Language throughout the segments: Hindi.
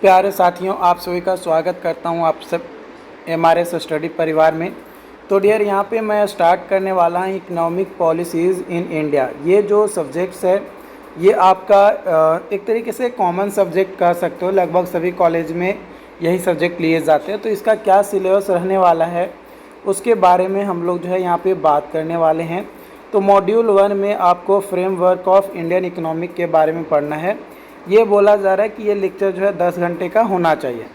प्यारे साथियों, आप सभी का स्वागत करता हूं आप सब एमआरएस स्टडी परिवार में। तो डियर, यहां पे मैं स्टार्ट करने वाला हूं इकोनॉमिक पॉलिसीज़ इन इंडिया। ये जो सब्जेक्ट्स है ये आपका एक तरीके से कॉमन सब्जेक्ट कह सकते हो। लगभग सभी कॉलेज में यही सब्जेक्ट लिए जाते हैं। तो इसका क्या सिलेबस रहने वाला है उसके बारे में हम लोग जो है यहाँ पे बात करने वाले हैं। तो मॉड्यूल 1 में आपको फ्रेमवर्क ऑफ इंडियन इकोनॉमिक के बारे में पढ़ना है। ये बोला जा रहा है कि ये लेक्चर जो है 10 घंटे का होना चाहिए।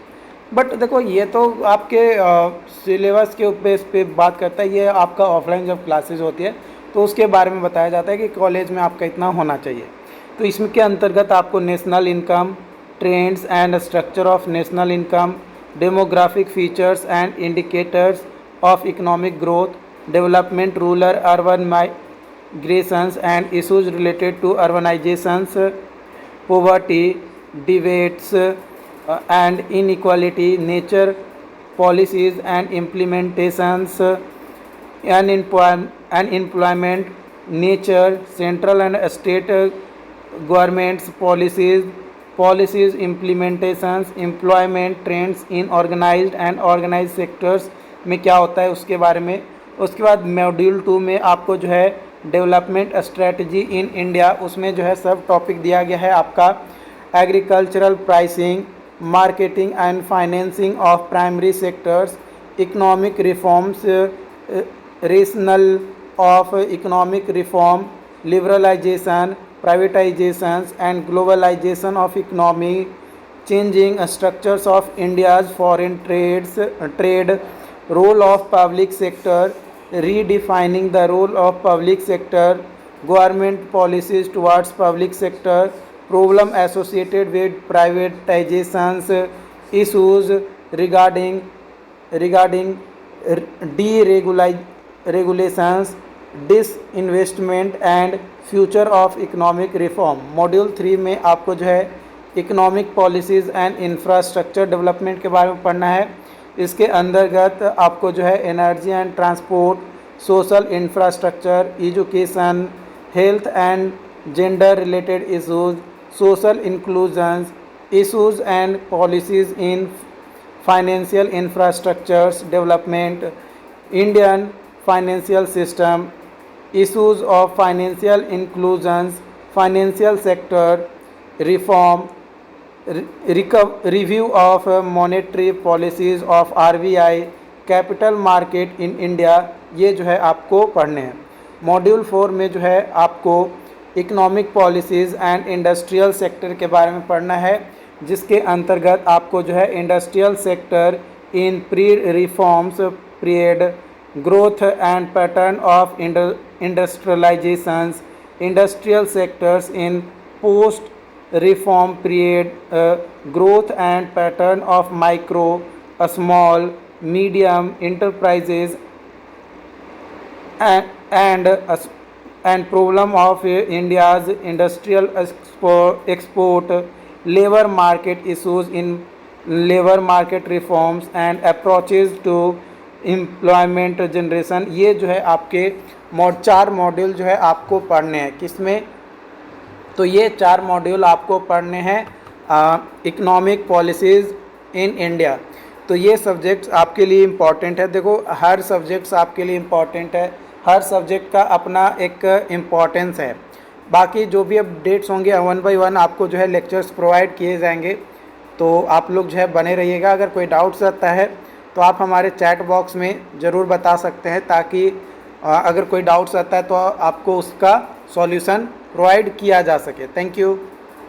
बट देखो, ये तो आपके सिलेबस के बेस पे बात करता है। ये आपका ऑफलाइन जब क्लासेज होती है तो उसके बारे में बताया जाता है कि कॉलेज में आपका इतना होना चाहिए। तो इसमें के अंतर्गत आपको national income, trends and structure of national income, demographic features and indicators of economic growth, development, rural urban migrations and issues related to urbanisations, poverty, debates and inequality, nature, policies and implementations, unemployment, nature, central and state governments policies, implementations, employment trends in organized and organized sectors में क्या होता है उसके बारे में। उसके बाद मॉड्यूल 2 में आपको जो है डेवलपमेंट स्ट्रेटजी इन इंडिया, उसमें जो है सब टॉपिक दिया गया है आपका agricultural pricing, marketing and financing of primary sectors, economic reforms, rational of economic reform, liberalisation, privatisations and globalisation of economy, changing structures of India's foreign trade, role of public sector, redefining the role of public sector, government policies towards public sector, problem associated with privatizations, issues regarding deregulations, disinvestment and future of economic reform। Module 3 में आपको जो है economic policies and infrastructure development के बारे में पढ़ना है। इसके अंतर्गत आपको जो है energy and transport, social infrastructure, education, health and gender related issues, social inclusions, issues and policies in financial infrastructures development, Indian financial system, issues of financial inclusions, financial sector reform, review of monetary policies of RBI, capital market in India, ये जो है आपको पढ़ने हैं। मॉड्यूल 4 में जो है आपको economic policies and industrial sector के बारे में पढ़ना है, जिसके अंतर्गत आपको जो है industrial sector in pre reforms period, growth and pattern of industrialisations, industrial sectors in post reform period, growth and pattern of micro, small, medium enterprises and problem of India's industrial export, labor market issues in labor market reforms and approaches to employment generation। ये जो है आपके 4 मॉड्यूल जो है आपको पढ़ने हैं। किसमें? तो ये 4 मॉड्यूल आपको पढ़ने हैं इकोनॉमिक पॉलिसीज़ इन इंडिया। तो ये सब्जेक्ट्स आपके लिए इम्पॉर्टेंट है। देखो, हर सब्जेक्ट्स आपके लिए इम्पॉर्टेंट है, हर सब्जेक्ट का अपना एक इम्पॉर्टेंस है। बाकी जो भी अपडेट्स होंगे 1 बाय 1 आपको जो है लेक्चर्स प्रोवाइड किए जाएंगे। तो आप लोग जो है बने रहिएगा। अगर कोई डाउट्स रहता है तो आप हमारे चैट बॉक्स में ज़रूर बता सकते हैं, ताकि अगर कोई डाउट्स आता है तो आपको उसका सॉल्यूशन प्रोवाइड किया जा सके। Thank you.